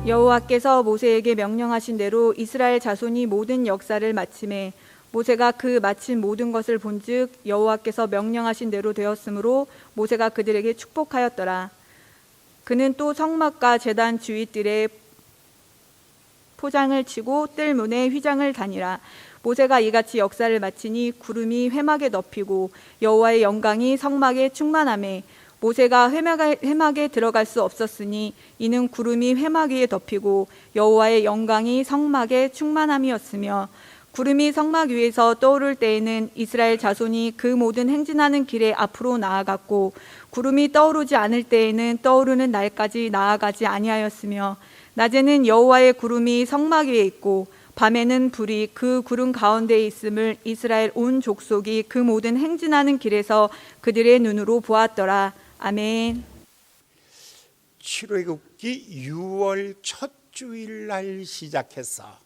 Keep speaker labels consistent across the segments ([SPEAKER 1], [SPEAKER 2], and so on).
[SPEAKER 1] 여호와께서 모세에게 명령하신 대로 이스라엘 자손이 모든 역사를 마침에 모세가 그 마친 모든 것을 본즉 여호와께서 명령하신 대로 되었으므로 모세가 그들에게 축복하였더라. 그는 또 성막과 제단 주위뜰에 포장을 치고 뜰 문에 휘장을 다니라. 모세가 이같이 역사를 마치니 구름이 회막에 덮이고 여호와의 영광이 성막에 충만하매 모세가 회막에 들어갈 수 없었으니 이는 구름이 회막 위에 덮이고 여호와의 영광이 성막에 충만함이었으며, 구름이 성막 위에서 떠오를 때에는 이스라엘 자손이 그 모든 행진하는 길에 앞으로 나아갔고 구름이 떠오르지 않을 때에는 떠오르는 날까지 나아가지 아니하였으며, 낮에는 여호와의 구름이 성막 위에 있고 밤에는 불이 그 구름 가운데에 있음을 이스라엘 온 족속이 그 모든 행진하는 길에서 그들의 눈으로 보았더라. 아멘.
[SPEAKER 2] 출애굽기 6월 첫 주일날 시작해서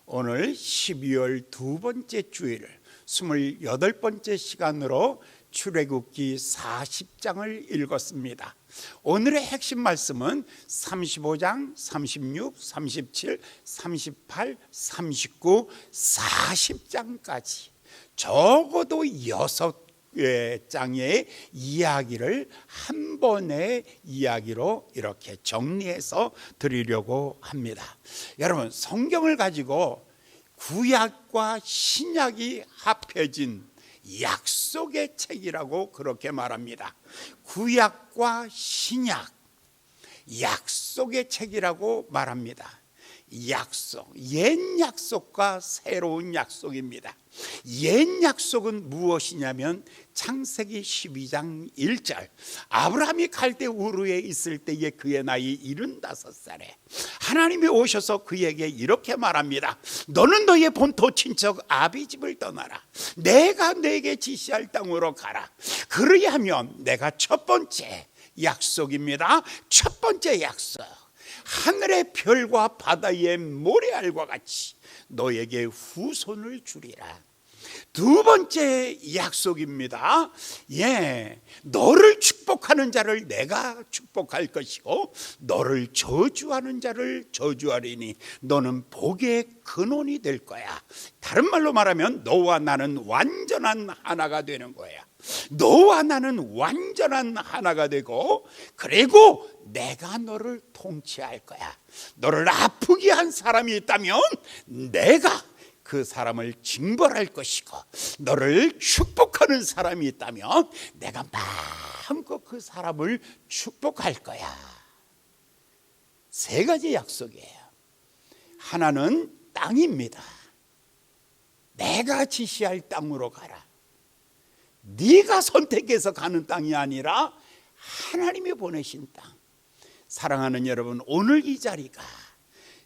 [SPEAKER 2] 오늘 12월 두 번째 주일 28번째 시간으로 출애굽기 40장을 읽었습니다. 오늘의 핵심 말씀은 35장, 36, 37, 38, 39, 40장까지 적어도 6장의 이야기를 한 번의 이야기로 이렇게 정리해서 드리려고 합니다. 여러분, 성경을 가지고 구약과 신약이 합해진 약속의 책이라고 그렇게 말합니다. 구약과 신약, 약속의 책이라고 말합니다. 약속, 옛 약속과 새로운 약속입니다. 옛 약속은 무엇이냐면 창세기 12장 1절, 아브라함이 갈대 우르에 있을 때에 그의 나이 75살에 하나님이 오셔서 그에게 이렇게 말합니다. 너는 너의 본토 친척 아비집을 떠나라. 내가 너에게 지시할 땅으로 가라. 그리하면 내가 첫 번째 약속입니다. 첫 번째 약속, 하늘의 별과 바다의 모래알과 같이 너에게 후손을 주리라. 두 번째 약속입니다. 너를 축복하는 자를 내가 축복할 것이고 너를 저주하는 자를 저주하리니 너는 복의 근원이 될 거야. 다른 말로 말하면 너와 나는 완전한 하나가 되는 거야. 너와 나는 완전한 하나가 되고, 그리고 내가 너를 통치할 거야. 너를 아프게 한 사람이 있다면 내가 그 사람을 징벌할 것이고, 너를 축복하는 사람이 있다면 내가 마음껏 그 사람을 축복할 거야. 세 가지 약속이에요. 하나는 땅입니다. 내가 지시할 땅으로 가라. 네가 선택해서 가는 땅이 아니라 하나님이 보내신 땅. 사랑하는 여러분, 오늘 이 자리가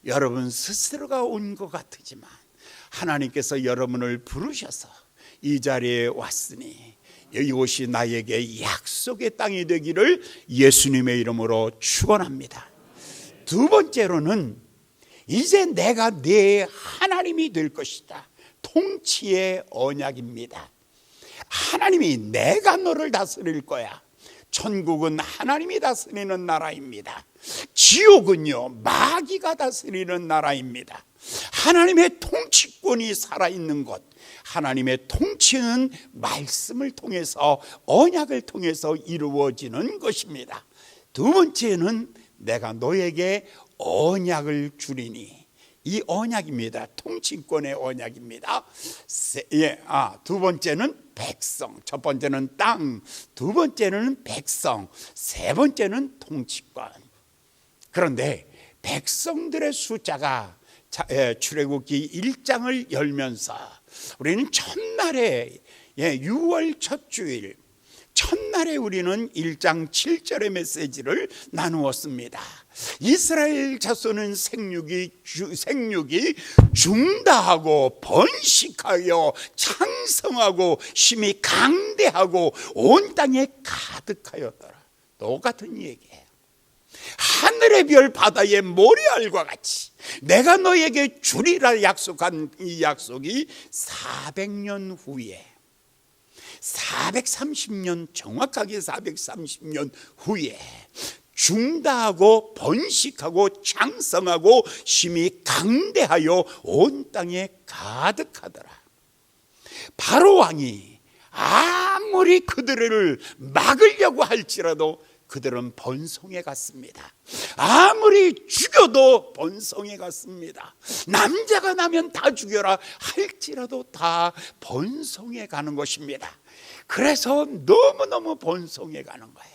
[SPEAKER 2] 여러분 스스로가 온 것 같지만 하나님께서 여러분을 부르셔서 이 자리에 왔으니 이곳이 나에게 약속의 땅이 되기를 예수님의 이름으로 축원합니다. 두 번째로는 이제 내가 내 하나님이 될 것이다. 통치의 언약입니다. 하나님이 내가 너를 다스릴 거야. 천국은 하나님이 다스리는 나라입니다. 지옥은요, 마귀가 다스리는 나라입니다. 하나님의 통치권이 살아있는 것, 하나님의 통치는 말씀을 통해서, 언약을 통해서 이루어지는 것입니다. 두 번째는 내가 너에게 언약을 주리니, 이 언약입니다. 통치권의 언약입니다. 두 번째는 백성, 첫 번째는 땅, 두 번째는 백성, 세 번째는 통치권. 그런데 백성들의 숫자가 출애굽기 1장을 열면서 우리는 첫날에 6월 첫 주일 첫날에 우리는 1장 7절의 메시지를 나누었습니다. 이스라엘 자손은 생육이 중다하고 번식하여 창성하고 심히 강대하고 온 땅에 가득하였더라. 똑같은 얘기예요. 하늘의 별 바다의 모래알과 같이 내가 너에게 주리라 약속한 이 약속이 400년 후에, 430년, 정확하게 430년 후에 중다하고 번식하고 장성하고 심히 강대하여 온 땅에 가득하더라. 바로 왕이 아무리 그들을 막으려고 할지라도 그들은 번성해 갔습니다. 아무리 죽여도 번성해 갔습니다. 남자가 나면 다 죽여라 할지라도 다 번성해 가는 것입니다. 그래서 너무너무 번성해 가는 거예요.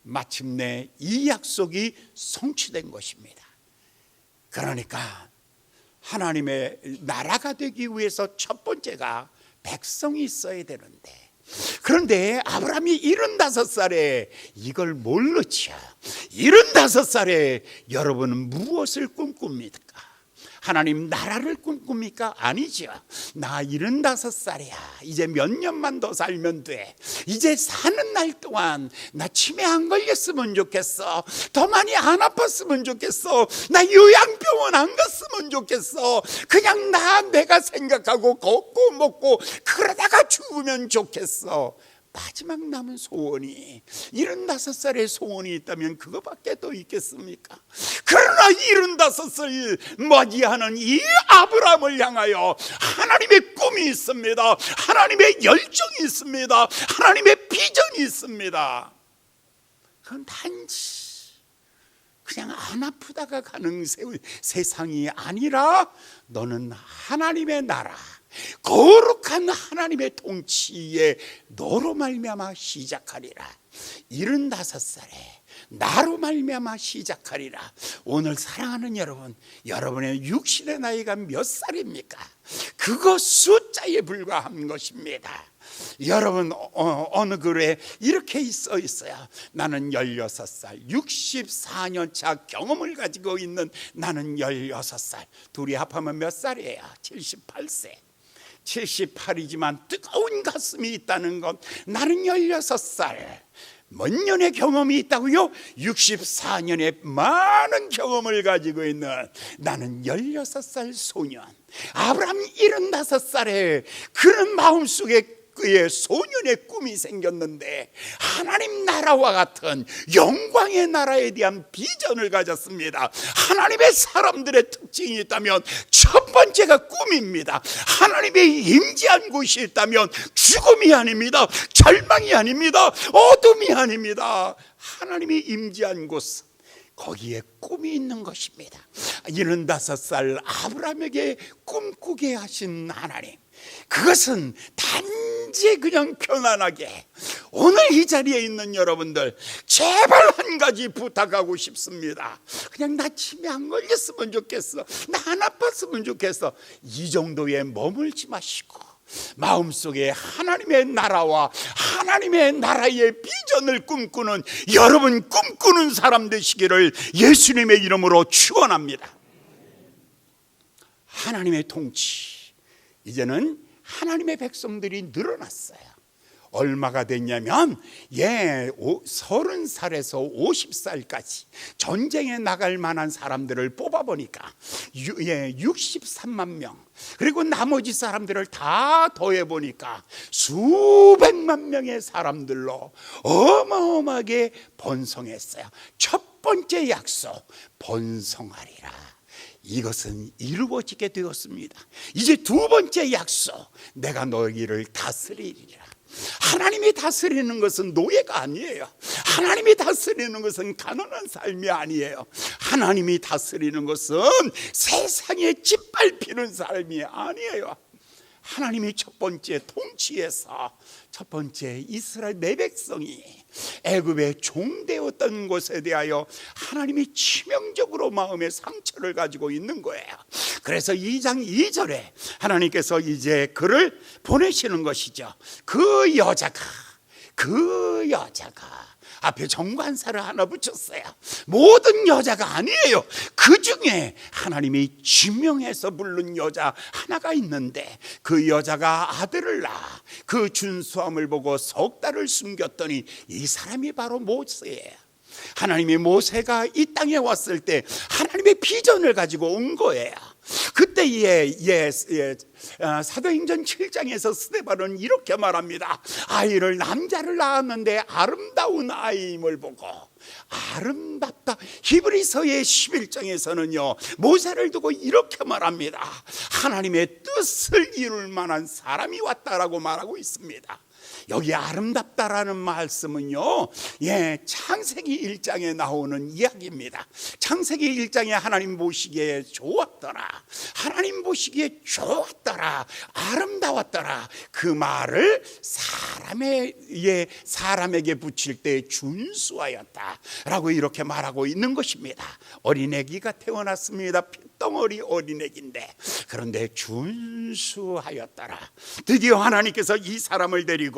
[SPEAKER 2] 마침내 이 약속이 성취된 것입니다. 그러니까 하나님의 나라가 되기 위해서 첫 번째가 백성이 있어야 되는데, 그런데 아브라함이 75살에 이걸 모르죠. 75살에 여러분은 무엇을 꿈꿉니까? 하나님 나라를 꿈꿉니까? 아니죠. 나 75살이야. 이제 몇 년만 더 살면 돼. 이제 사는 날 동안 나 치매 안 걸렸으면 좋겠어. 더 많이 안 아팠으면 좋겠어. 나 요양병원 안 갔으면 좋겠어. 그냥 내가 생각하고 걷고 먹고 그러다가 죽으면 좋겠어. 마지막 남은 소원이 75살의 소원이 있다면 그거밖에 더 있겠습니까? 그러나 75살 맞이하는 이 아브라함을 향하여 하나님의 꿈이 있습니다. 하나님의 열정이 있습니다. 하나님의 비전이 있습니다. 그건 단지 그냥 안 아프다가 가는 세상이 아니라 너는 하나님의 나라, 거룩한 하나님의 통치에 너로 말미암아 시작하리라. 75살에 나로 말미암아 시작하리라. 오늘 사랑하는 여러분, 여러분의 육신의 나이가 몇 살입니까? 그거 숫자에 불과한 것입니다. 여러분 어느 글에 이렇게 써 있어요. 나는 16살 64년 차 경험을 가지고 있는 나는 16살. 둘이 합하면 몇 살이에요? 78세. 78이지만 뜨거운 가슴이 있다는 것. 나는 16살. 몇 년의 경험이 있다고요? 64년의 많은 경험을 가지고 있는 나는 16살 소년. 아브라함 75살에 그런 마음속에 그의 소년의 꿈이 생겼는데 하나님 나라와 같은 영광의 나라에 대한 비전을 가졌습니다. 하나님의 사람들의 특징이 있다면 첫 번째가 꿈입니다. 하나님의 임재한 곳이 있다면 죽음이 아닙니다. 절망이 아닙니다. 어둠이 아닙니다. 하나님이 임재한 곳, 거기에 꿈이 있는 것입니다. 75살 아브라함에게 꿈꾸게 하신 하나님, 그것은 단지 그냥 편안하게, 오늘 이 자리에 있는 여러분들 제발 한 가지 부탁하고 싶습니다. 그냥 나 치매 안 걸렸으면 좋겠어. 나 안 아팠으면 좋겠어. 이 정도에 머물지 마시고 마음속에 하나님의 나라와 하나님의 나라의 비전을 꿈꾸는 여러분, 꿈꾸는 사람 되시기를 예수님의 이름으로 축원합니다. 하나님의 통치, 이제는 하나님의 백성들이 늘어났어요. 얼마가 됐냐면 30살에서 50살까지 전쟁에 나갈 만한 사람들을 뽑아보니까 63만 명, 그리고 나머지 사람들을 다 더해보니까 수백만 명의 사람들로 어마어마하게 번성했어요. 첫 번째 약속, 번성하리라. 이것은 이루어지게 되었습니다. 이제 두 번째 약속, 내가 너희를 다스리리라. 하나님이 다스리는 것은 노예가 아니에요. 하나님이 다스리는 것은 가난한 삶이 아니에요. 하나님이 다스리는 것은 세상에 짓밟히는 삶이 아니에요. 하나님이 첫 번째 통치에서 첫 번째 이스라엘 내 백성이 애굽의 종되었던 것에 대하여 하나님이 치명적으로 마음의 상처를 가지고 있는 거예요. 그래서 2장 2절에 하나님께서 이제 그를 보내시는 것이죠. 그 여자가 앞에 정관사를 하나 붙였어요. 모든 여자가 아니에요. 그 중에 하나님이 지명해서 부른 여자 하나가 있는데 그 여자가 아들을 낳아 그 준수함을 보고 석 달을 숨겼더니 이 사람이 바로 모세예요. 하나님이 모세가 이 땅에 왔을 때 하나님의 비전을 가지고 온 거예요. 그때에 사도행전 7장에서 스데반은 이렇게 말합니다. 아이를 남자를 낳았는데 아름다운 아이임을 보고 아름답다. 히브리서의 11장에서는요 모세를 두고 이렇게 말합니다. 하나님의 뜻을 이룰 만한 사람이 왔다라고 말하고 있습니다. 여기 아름답다라는 말씀은요, 창세기 1장에 나오는 이야기입니다. 창세기 1장에 하나님 보시기에 좋았더라, 하나님 보시기에 좋았더라, 아름다웠더라, 그 말을 사람에게 붙일 때 준수하였다라고 이렇게 말하고 있는 것입니다. 어린애기가 태어났습니다. 핏덩어리 어린애기인데, 그런데 준수하였더라. 드디어 하나님께서 이 사람을 데리고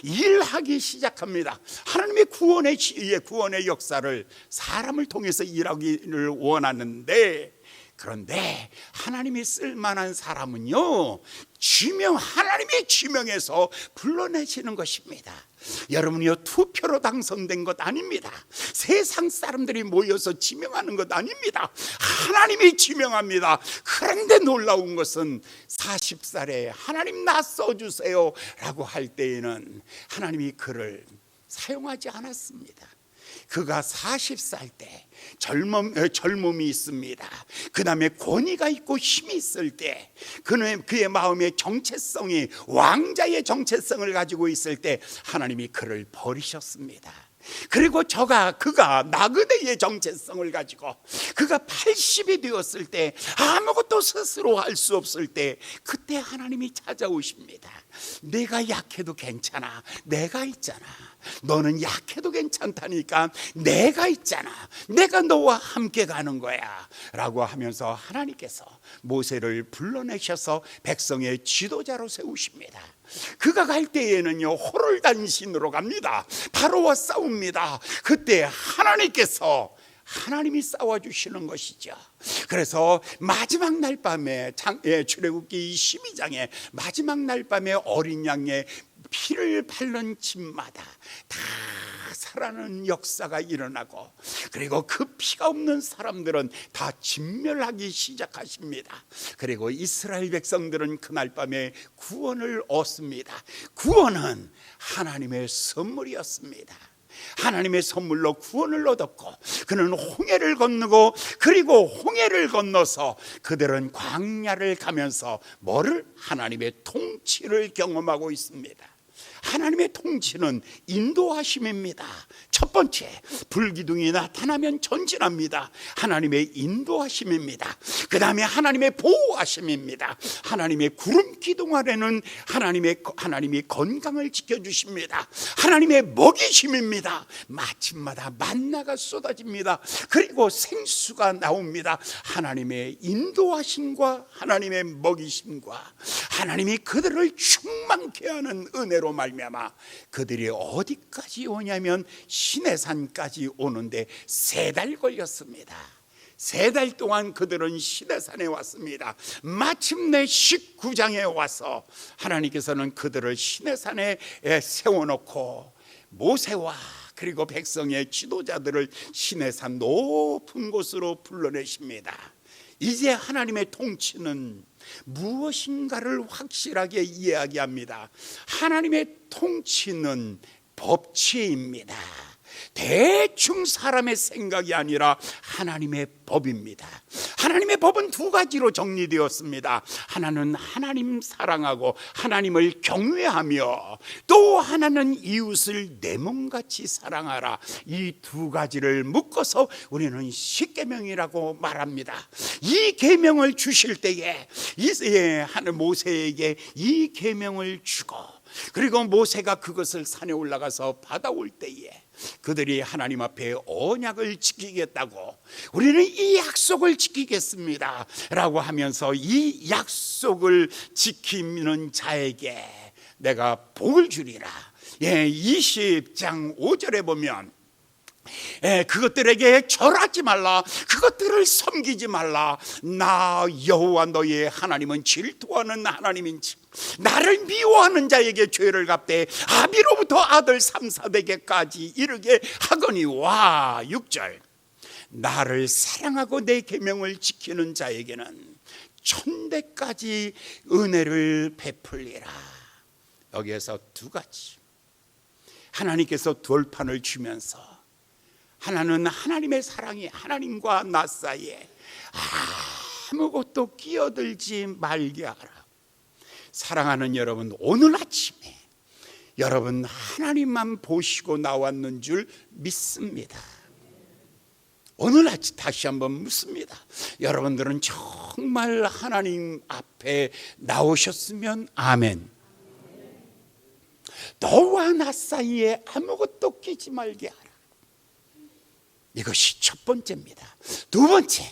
[SPEAKER 2] 일하기 시작합니다. 하나님의 구원의 역사를 사람을 통해서 일하기를 원하는데, 그런데 하나님이 쓸만한 사람은요 하나님의 지명에서 불러내시는 것입니다. 여러분이요 투표로 당선된 것 아닙니다. 세상 사람들이 모여서 지명하는 것 아닙니다. 하나님이 지명합니다. 그런데 놀라운 것은 40살에 하나님 나 써주세요 라고 할 때에는 하나님이 그를 사용하지 않았습니다. 그가 40살 때 젊음이 있습니다. 그 다음에 권위가 있고 힘이 있을 때, 그의 마음의 정체성이 왕자의 정체성을 가지고 있을 때 하나님이 그를 버리셨습니다. 그리고 그가 나그네의 정체성을 가지고 그가 80이 되었을 때, 아무것도 스스로 할 수 없을 때, 그때 하나님이 찾아오십니다. 내가 약해도 괜찮아, 내가 있잖아. 너는 약해도 괜찮다니까 내가 있잖아, 내가 너와 함께 가는 거야 라고 하면서 하나님께서 모세를 불러내셔서 백성의 지도자로 세우십니다. 그가 갈 때에는요 호롤단신으로 갑니다. 바로와 싸웁니다. 그때 하나님이 싸워주시는 것이죠. 그래서 마지막 날 밤에 출애굽기 12장에 마지막 날 밤에 어린 양의 피를 바른 집마다 다 살아나는 역사가 일어나고, 그리고 그 피가 없는 사람들은 다 진멸하기 시작하십니다. 그리고 이스라엘 백성들은 그날 밤에 구원을 얻습니다. 구원은 하나님의 선물이었습니다. 하나님의 선물로 구원을 얻었고, 그는 홍해를 건너고, 그리고 홍해를 건너서 그들은 광야를 가면서 하나님의 통치를 경험하고 있습니다. 하나님의 통치는 인도하심입니다. 첫 번째, 불기둥이 나타나면 전진합니다. 하나님의 인도하심입니다. 그 다음에 하나님의 보호하심입니다. 하나님의 구름 기둥 아래는 하나님이 건강을 지켜주십니다. 하나님의 먹이심입니다. 마침마다 만나가 쏟아집니다. 그리고 생수가 나옵니다. 하나님의 인도하심과 하나님의 먹이심과 하나님이 그들을 충만케 하는 은혜로 말미암아 그들이 어디까지 오냐면 시내산까지 오는데 3달 걸렸습니다. 3달 동안 그들은 시내산에 왔습니다. 마침내 19장에 와서 하나님께서는 그들을 시내산에 세워놓고 모세와 그리고 백성의 지도자들을 시내산 높은 곳으로 불러내십니다. 이제 하나님의 통치는 무엇인가를 확실하게 이야기합니다. 하나님의 통치는 법치입니다. 대충 사람의 생각이 아니라 하나님의 법입니다. 하나님의 법은 2가지로 정리되었습니다. 하나는 하나님 사랑하고 하나님을 경외하며, 또 하나는 이웃을 내 몸같이 사랑하라. 이 2가지를 묶어서 우리는 십계명이라고 말합니다. 이 계명을 주실 때에 모세에게 이 계명을 주고, 그리고 모세가 그것을 산에 올라가서 받아올 때에 그들이 하나님 앞에 언약을 지키겠다고, 우리는 이 약속을 지키겠습니다 라고 하면서 이 약속을 지키는 자에게 내가 복을 주리라. 20장 5절에 보면 그것들에게 절하지 말라, 그것들을 섬기지 말라. 나 여호와 너의 하나님은 질투하는 하나님인지 나를 미워하는 자에게 죄를 갚되 아비로부터 아들 3, 4대계까지 이르게 하거니. 와 6절, 나를 사랑하고 내 계명을 지키는 자에게는 1000대까지 은혜를 베풀리라. 여기에서 2가지, 하나님께서 돌판을 주면서 하나는 하나님의 사랑이 하나님과 나 사이에 아무것도 끼어들지 말게 하라. 사랑하는 여러분, 오늘 아침에 여러분 하나님만 보시고 나왔는 줄 믿습니다. 오늘 아침 다시 한번 묻습니다. 여러분들은 정말 하나님 앞에 나오셨으면 아멘. 너와 나 사이에 아무것도 끼지 말게 하라. 이것이 첫 번째입니다. 두 번째,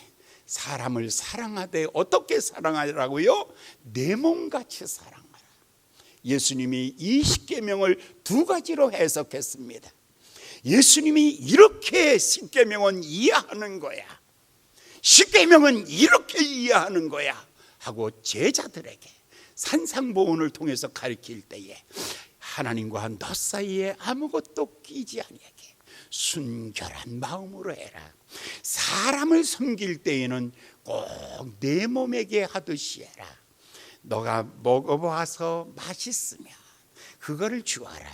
[SPEAKER 2] 사람을 사랑하되 어떻게 사랑하라고요? 내 몸같이 사랑하라. 예수님이 이 십계명을 두 가지로 해석했습니다. 예수님이 이렇게 십계명은 이해하는 거야, 십계명은 이렇게 이해하는 거야 하고 제자들에게 산상보훈을 통해서 가르칠 때에 하나님과 너 사이에 아무것도 끼지 아니하게 순결한 마음으로 해라. 사람을 섬길 때에는 꼭 내 몸에게 하듯이 해라. 너가 먹어보아서 맛있으면 그거를 주어라.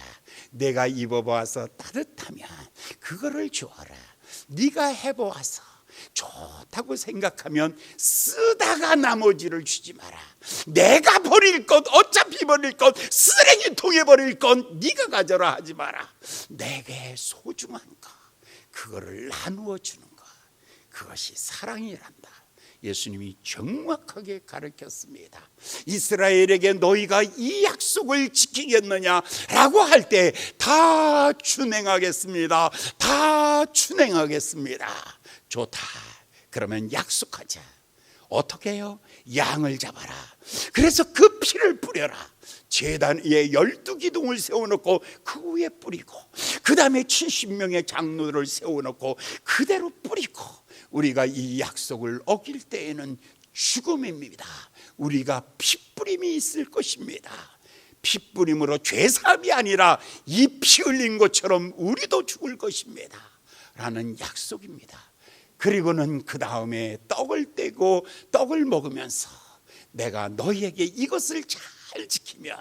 [SPEAKER 2] 내가 입어보아서 따뜻하면 그거를 주어라. 네가 해보아서 좋다고 생각하면 쓰다가 나머지를 주지 마라. 내가 버릴 것, 어차피 버릴 것, 쓰레기통에 버릴 것 네가 가져라 하지 마라. 내게 소중한 것, 그거를 나누어 주는 것, 그것이 사랑이란다. 예수님이 정확하게 가르쳤습니다. 이스라엘에게 너희가 이 약속을 지키겠느냐라고 할 때 다 준행하겠습니다. 다 준행하겠습니다. 좋다. 그러면 약속하자. 어떻게 해요? 양을 잡아라. 그래서 그 피를 뿌려라. 제단 위에 12기둥을 세워놓고 그 위에 뿌리고, 그 다음에 70명의 장로를 세워놓고 그대로 뿌리고, 우리가 이 약속을 어길 때에는 죽음입니다. 우리가 피뿌림이 있을 것입니다. 피뿌림으로 죄사함이 아니라 이 피 흘린 것처럼 우리도 죽을 것입니다 라는 약속입니다. 그리고는 그 다음에 떡을 떼고 떡을 먹으면서 내가 너희에게 이것을 잘 지키면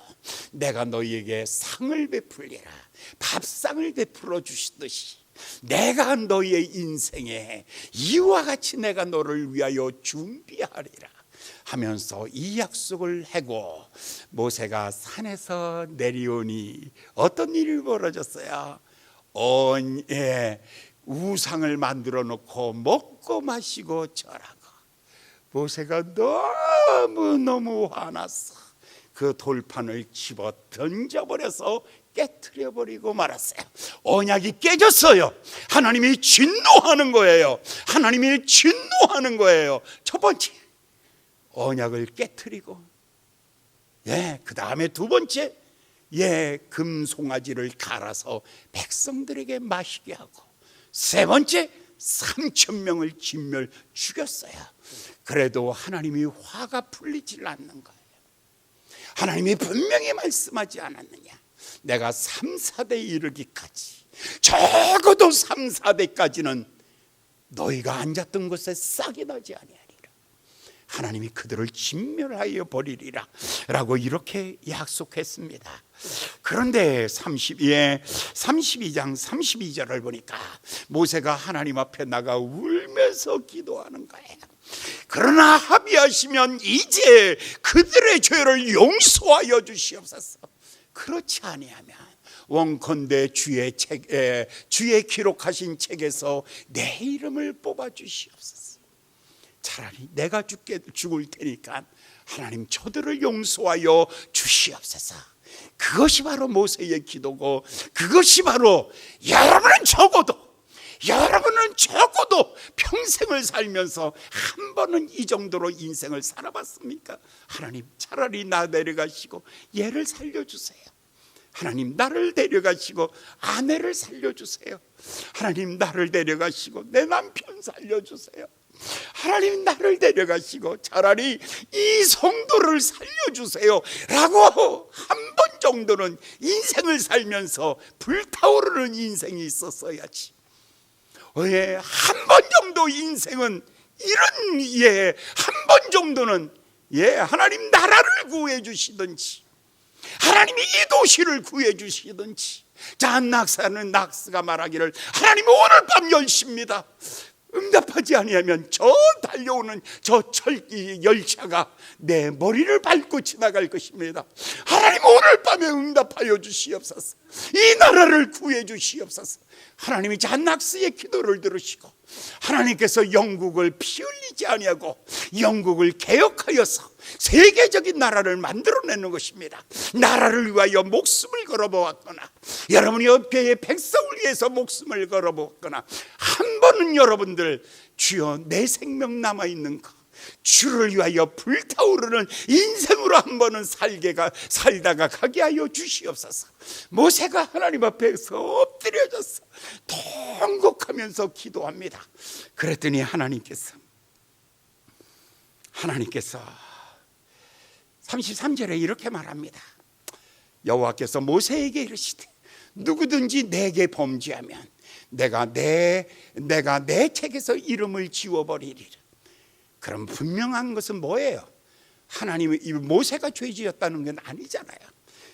[SPEAKER 2] 내가 너희에게 상을 베풀리라. 밥상을 베풀어 주시듯이 내가 너희의 인생에 이와 같이 내가 너를 위하여 준비하리라 하면서 이 약속을 하고, 모세가 산에서 내려오니 어떤 일이 벌어졌어요? 우상을 만들어 놓고 먹고 마시고 절하고, 모세가 너무너무 화났어. 그 돌판을 집어 던져버려서 깨트려버리고 말았어요. 언약이 깨졌어요. 하나님이 진노하는 거예요. 하나님이 진노하는 거예요. 첫 번째, 언약을 깨트리고, 그 다음에 두 번째, 금송아지를 갈아서 백성들에게 마시게 하고, 세 번째, 3,000명을 진멸 죽였어요. 그래도 하나님이 화가 풀리질 않는 거예요. 하나님이 분명히 말씀하지 않았느냐? 내가 3, 4대 이르기까지, 적어도 3, 4대까지는 너희가 앉았던 곳에 싹이 나지 아니하리라. 하나님이 그들을 진멸하여 버리리라 라고 이렇게 약속했습니다. 그런데 32장 32절을 보니까 모세가 하나님 앞에 나가 울면서 기도하는 거예요. 그러나 합의하시면 이제 그들의 죄를 용서하여 주시옵소서. 그렇지 아니하면 원컨대 주의 기록하신 책에서 내 이름을 뽑아 주시옵소서. 차라리 내가 죽을 테니까 하나님 저들을 용서하여 주시옵소서. 그것이 바로 모세의 기도고, 그것이 바로 여러분은 적어도 평생을 살면서 한 번은 이 정도로 인생을 살아봤습니까? 하나님 차라리 나 내려가시고 얘를 살려주세요. 하나님 나를 데려가시고 아내를 살려주세요. 하나님 나를 데려가시고 내 남편 살려주세요. 하나님 나를 데려가시고 차라리 이 성도를 살려주세요 라고 한 번 정도는 인생을 살면서 불타오르는 인생이 있었어야지. 한 번 정도 인생은 이런 한 번 정도는 하나님 나라를 구해 주시든지, 하나님이 이 도시를 구해 주시든지. 자, 낙스가 말하기를 하나님 오늘 밤 10시입니다. 응답하지 아니하면 저 달려오는 저 열차가 내 머리를 밟고 지나갈 것입니다. 하나님 오늘 밤에 응답하여 주시옵소서. 이 나라를 구해 주시옵소서. 하나님이 잔낙스의 기도를 들으시고 하나님께서 영국을 피 흘리지 아니하고 영국을 개혁하여서 세계적인 나라를 만들어내는 것입니다. 나라를 위하여 목숨을 걸어보았거나 여러분이 옆에 백성을 위해서 목숨을 걸어보았거나 한 번은 여러분들 주여 내 생명 남아있는가 주를 위하여 불타오르는 인생으로 한 번은 살다가 가게 하여 주시옵소서. 모세가 하나님 앞에서 엎드려져서 통곡하면서 기도합니다. 그랬더니 하나님께서 33절에 이렇게 말합니다. 여호와께서 모세에게 이르시되 누구든지 내게 범죄하면 내가 내 책에서 이름을 지워버리리라. 그럼 분명한 것은 뭐예요? 하나님이 모세가 죄지었다는 건 아니잖아요.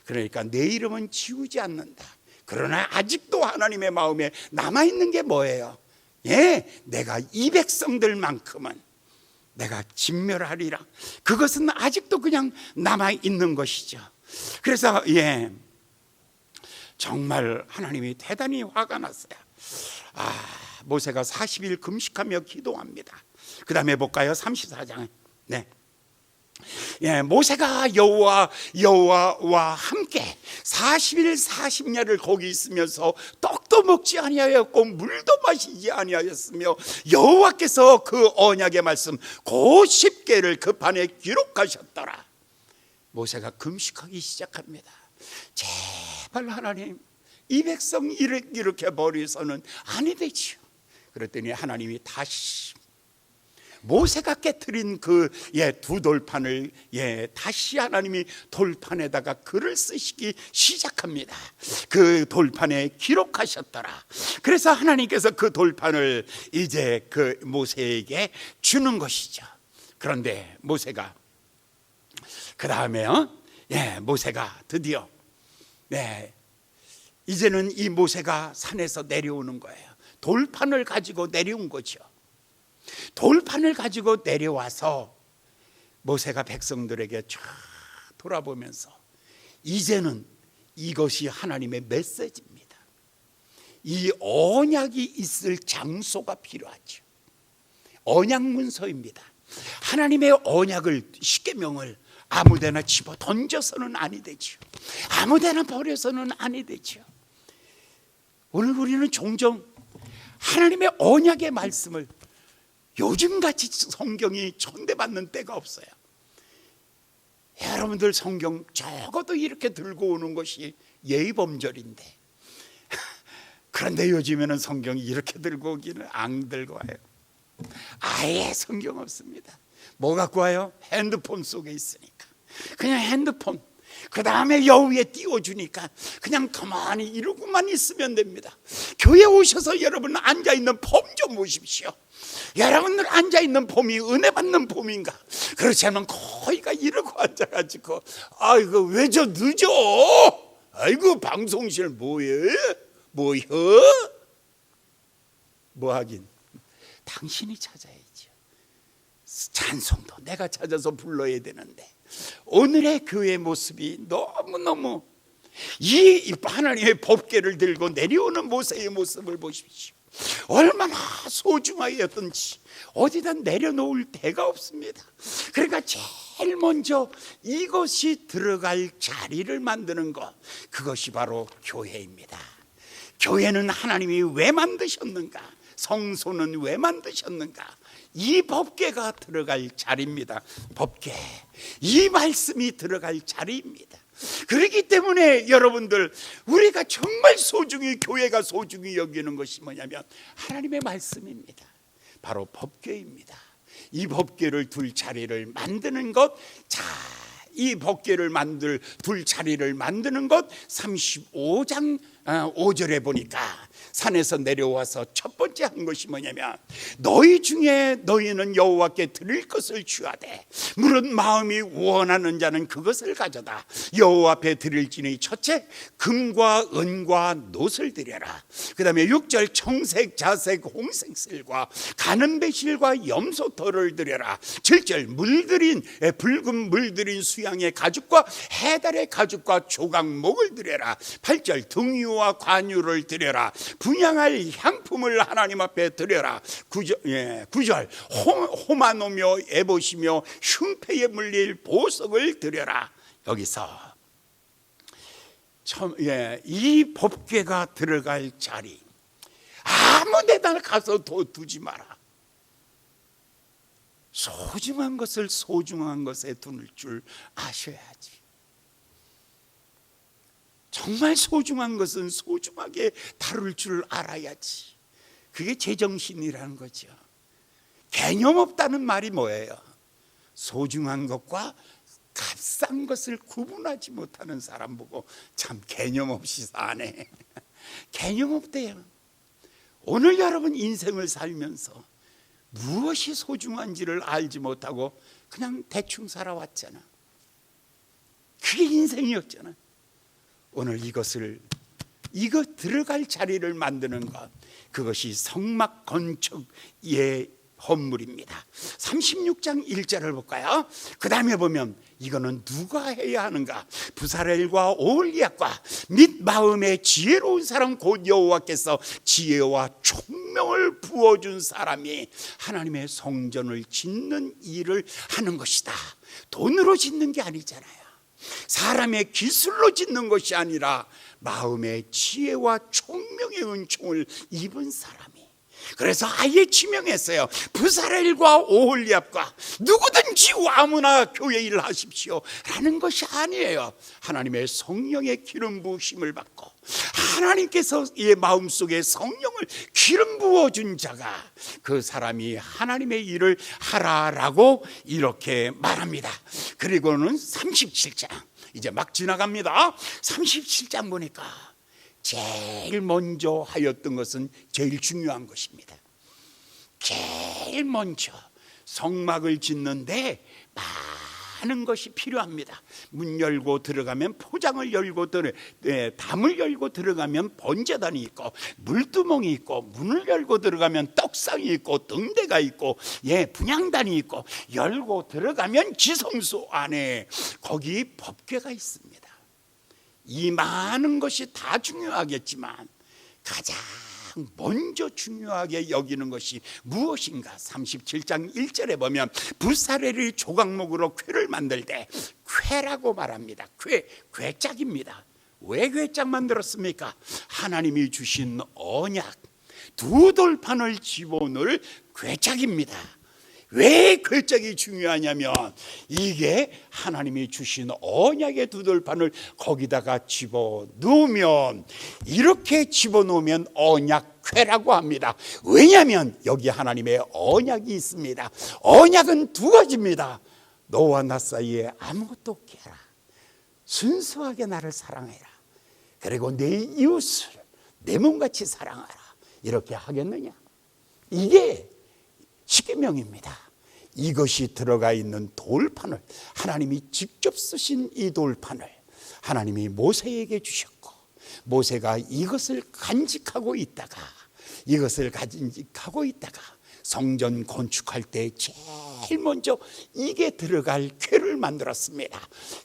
[SPEAKER 2] 그러니까 내 이름은 지우지 않는다. 그러나 아직도 하나님의 마음에 남아있는 게 뭐예요? 내가 이 백성들만큼은 내가 진멸하리라. 그것은 아직도 그냥 남아있는 것이죠. 그래서 정말 하나님이 대단히 화가 났어요. 모세가 40일 금식하며 기도합니다. 그 다음에 볼까요? 34장. 모세가 여호와와 함께 40일 40야를 거기 있으면서 떡도 먹지 아니하였고 물도 마시지 아니하였으며 여호와께서 그 언약의 말씀 그 10개를 그 판에 기록하셨더라. 모세가 금식하기 시작합니다. 제발 하나님 이 백성 이렇게 버려서는 아니 되지요. 그랬더니 하나님이 다시 모세가 깨트린 그 두 돌판을 다시 하나님이 돌판에다가 글을 쓰시기 시작합니다. 그 돌판에 기록하셨더라. 그래서 하나님께서 그 돌판을 이제 그 모세에게 주는 것이죠. 그런데 모세가 그 다음에요. 모세가 드디어 이제는 이 모세가 산에서 내려오는 거예요. 돌판을 가지고 내려온 거죠. 돌판을 가지고 내려와서 모세가 백성들에게 쫙 돌아보면서 이제는 이것이 하나님의 메시지입니다. 이 언약이 있을 장소가 필요하죠. 언약 문서입니다. 하나님의 언약을 십계명을 아무데나 집어 던져서는 아니 되죠. 아무데나 버려서는 아니 되죠. 오늘 우리는 종종 하나님의 언약의 말씀을 요즘같이 성경이 전대받는 때가 없어요. 여러분들 성경 적어도 이렇게 들고 오는 것이 예의범절인데 그런데 요즘에는 성경이 이렇게 들고 오기는 안 들고 와요. 아예 성경 없습니다. 뭐 갖고 와요? 핸드폰 속에 있으니까 그냥 핸드폰 그 다음에 여우에 띄워주니까 그냥 가만히 이러고만 있으면 됩니다. 교회 오셔서 여러분 앉아있는 폼 좀 보십시오. 여러분들 앉아있는 폼이 은혜 받는 폼인가? 그렇지 않으면 거의가 이러고 앉아가지고 아이고 왜 저 늦어? 아이고 방송실 뭐해? 뭐여? 뭐 하긴 당신이 찾아야죠. 찬송도 내가 찾아서 불러야 되는데 오늘의 교회 모습이 너무너무 이 하나님의 법궤를 들고 내려오는 모세의 모습을 보십시오. 얼마나 소중하였던지 어디다 내려놓을 데가 없습니다. 그러니까 제일 먼저 이것이 들어갈 자리를 만드는 것, 그것이 바로 교회입니다. 교회는 하나님이 왜 만드셨는가? 성소는 왜 만드셨는가? 이 법궤가 들어갈 자리입니다. 법궤, 이 말씀이 들어갈 자리입니다. 그렇기 때문에 여러분들 우리가 정말 소중히 교회가 소중히 여기는 것이 뭐냐면 하나님의 말씀입니다. 바로 법궤입니다. 이 법궤를 둘 자리를 만드는 것, 자, 이 법궤를 둘 자리를 만드는 것 35장 5절에 보니까 산에서 내려와서 첫 번째 한 것이 뭐냐면 너희 중에 너희는 여호와께 드릴 것을 주하되 물은 마음이 원하는 자는 그것을 가져다 여호와 앞에 드릴지니 첫째 금과 은과 놋을 드려라. 그 다음에 6절 청색 자색 홍색 실과 가는 배실과 염소털을 드려라. 7절 붉은 물들인 수양의 가죽과 해달의 가죽과 조각목을 드려라. 8절 등유와 관유를 드려라. 분향할 향품을 하나님 앞에 드려라. 9절 호마노며 에봇이며 흉패에 물릴 보석을 드려라. 여기서 이 법궤가 들어갈 자리 아무 데나 가서 두지 마라. 소중한 것을 소중한 것에 두는 줄 아셔야지. 정말 소중한 것은 소중하게 다룰 줄 알아야지. 그게 제정신이라는 거죠. 개념 없다는 말이 뭐예요? 소중한 것과 값싼 것을 구분하지 못하는 사람 보고 참 개념 없이 사네. 개념 없대요. 오늘 여러분 인생을 살면서 무엇이 소중한지를 알지 못하고 그냥 대충 살아왔잖아. 그게 인생이었잖아. 오늘 이거 들어갈 자리를 만드는 것, 그것이 성막 건축의 헌물입니다. 36장 1절을 볼까요? 그 다음에 보면 이거는 누가 해야 하는가? 부사렐과 오홀리압과 및 마음에 지혜로운 사람 곧 여호와께서 지혜와 총명을 부어준 사람이 하나님의 성전을 짓는 일을 하는 것이다. 돈으로 짓는 게 아니잖아요. 사람의 기술로 짓는 것이 아니라 마음의 지혜와 총명의 은총을 입은 사람이, 그래서 아예 지명했어요. 부사렐과 오홀리압과 누구든지 아무나 교회 일을 하십시오 라는 것이 아니에요. 하나님의 성령의 기름 부으심을 받고 하나님께서 이 마음속에 성령을 기름 부어준 자가, 그 사람이 하나님의 일을 하라라고 이렇게 말합니다. 그리고는 37장 이제 막 지나갑니다. 37장 보니까 제일 먼저 하였던 것은 제일 중요한 것입니다. 제일 먼저 성막을 짓는데 많은 것이 필요합니다. 문 열고 들어가면 포장을 열고 담을 열고 들어가면 번제단이 있고 물두멍이 있고, 문을 열고 들어가면 떡상이 있고 등대가 있고 분향단이 있고, 열고 들어가면 지성소 안에 거기 법궤가 있습니다. 이 많은 것이 다 중요하겠지만 가장 먼저 중요하게 여기는 것이 무엇인가? 37장 1절에 보면 부사렐이 조각목으로 궤를 만들 때, 궤라고 말합니다. 궤짝입니다. 왜 궤짝 만들었습니까? 하나님이 주신 언약, 두 돌판을 집어넣을 궤짝입니다. 왜 궤짝이 중요하냐면 이게 하나님이 주신 언약의 두 돌판을 거기다가 집어넣으면, 이렇게 집어넣으면 언약궤라고 합니다. 왜냐하면 여기 하나님의 언약이 있습니다. 언약은 두 가지입니다. 너와 나 사이에 아무것도 없게 해라. 순수하게 나를 사랑해라. 그리고 내 이웃을 내 몸같이 사랑하라. 이렇게 하겠느냐? 이게 십계명입니다. 이것이 들어가 있는 돌판을, 하나님이 직접 쓰신 이 돌판을 하나님이 모세에게 주셨고, 모세가 이것을 간직하고 있다가 성전 건축할 때 제일 먼저 이게 들어갈 궤를 만들었습니다.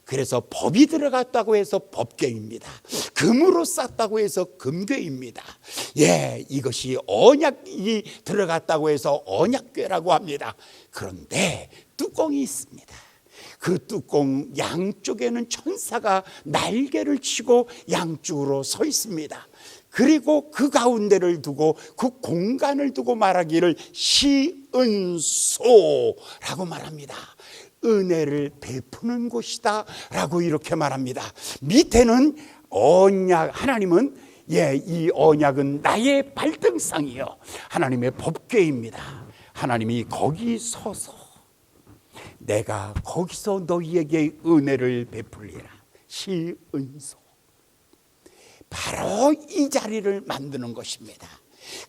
[SPEAKER 2] 그래서 법이 들어갔다고 해서 법궤입니다. 금으로 쌌다고 해서 금궤입니다. 이것이 언약이 들어갔다고 해서 언약궤라고 합니다. 그런데 뚜껑이 있습니다. 그 뚜껑 양쪽에는 천사가 날개를 치고 양쪽으로 서 있습니다. 그리고 그 가운데를 두고, 그 공간을 두고 말하기를 시은소라고 말합니다. 은혜를 베푸는 곳이다 라고 이렇게 말합니다. 밑에는 언약, 하나님은 이 언약은 나의 발등상이요 하나님의 법궤입니다. 하나님이 거기 서서 내가 거기서 너희에게 은혜를 베풀리라. 시은소. 바로 바로 이 자리를 만드는 것입니다.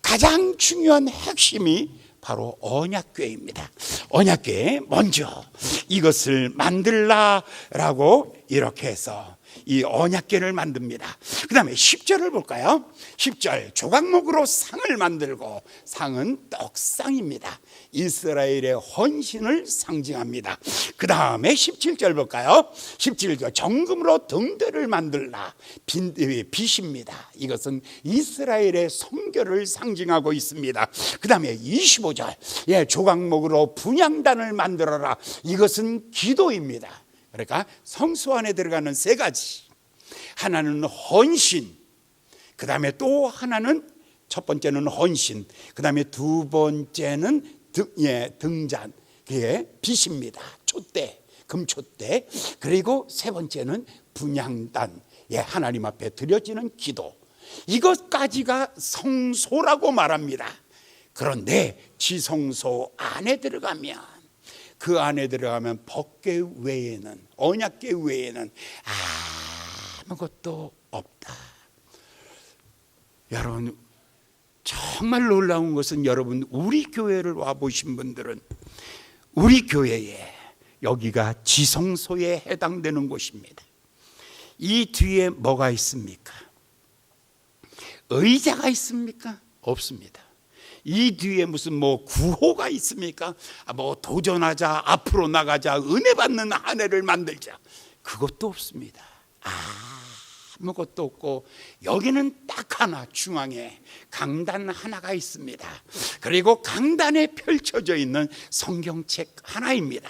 [SPEAKER 2] 가장 중요한 핵심이 바로 언약궤입니다. 언약궤 먼저 이것을 만들라라고 이렇게 해서 이 언약궤를 만듭니다. 그 다음에 10절을 볼까요? 10절 조각목으로 상을 만들고, 상은 떡상입니다. 이스라엘의 헌신을 상징합니다. 그 다음에 17절 볼까요? 17절 정금으로 등대를 만들라. 빛입니다. 이것은 이스라엘의 성결을 상징하고 있습니다. 그 다음에 25절 조각목으로 분향단을 만들어라. 이것은 기도입니다. 그러니까 성소 안에 들어가는 세 가지, 하나는 헌신, 그 다음에 또 하나는, 첫 번째는 헌신, 그 다음에 두 번째는 등잔, 그게 빛입니다. 촛대, 금촛대. 그리고 세 번째는 분향단, 하나님 앞에 드려지는 기도. 이것까지가 성소라고 말합니다. 그런데 지성소 안에 들어가면, 그 안에 들어가면 법궤 외에는, 언약궤 외에는 아무것도 없다. 여러분, 정말 놀라운 것은, 여러분 우리 교회를 와보신 분들은 우리 교회에 여기가 지성소에 해당되는 곳입니다. 이 뒤에 뭐가 있습니까? 의자가 있습니까? 없습니다. 이 뒤에 무슨 구호가 있습니까? 도전하자, 앞으로 나가자, 은혜 받는 한 해를 만들자, 그것도 없습니다. 아무것도 없고, 여기는 딱 하나, 중앙에 강단 하나가 있습니다. 그리고 강단에 펼쳐져 있는 성경책 하나입니다.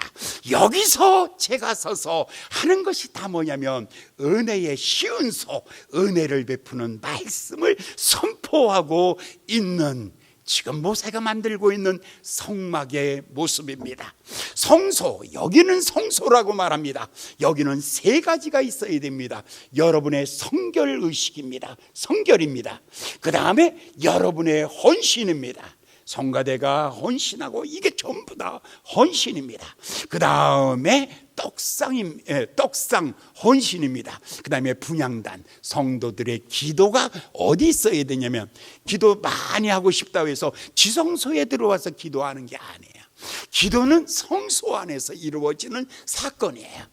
[SPEAKER 2] 여기서 제가 서서 하는 것이 다 뭐냐면, 은혜의 시은소, 은혜를 베푸는 말씀을 선포하고 있는, 지금 모세가 만들고 있는 성막의 모습입니다. 성소, 여기는 성소라고 말합니다. 여기는 세 가지가 있어야 됩니다. 여러분의 성결의식입니다. 성결입니다. 그 다음에 여러분의 헌신입니다. 성가대가 헌신하고, 이게 전부 다 헌신입니다. 그 다음에 떡상 헌신입니다. 그 다음에 분향단, 성도들의 기도가 어디 있어야 되냐면, 기도 많이 하고 싶다고 해서 지성소에 들어와서 기도하는 게 아니에요. 기도는 성소 안에서 이루어지는 사건이에요.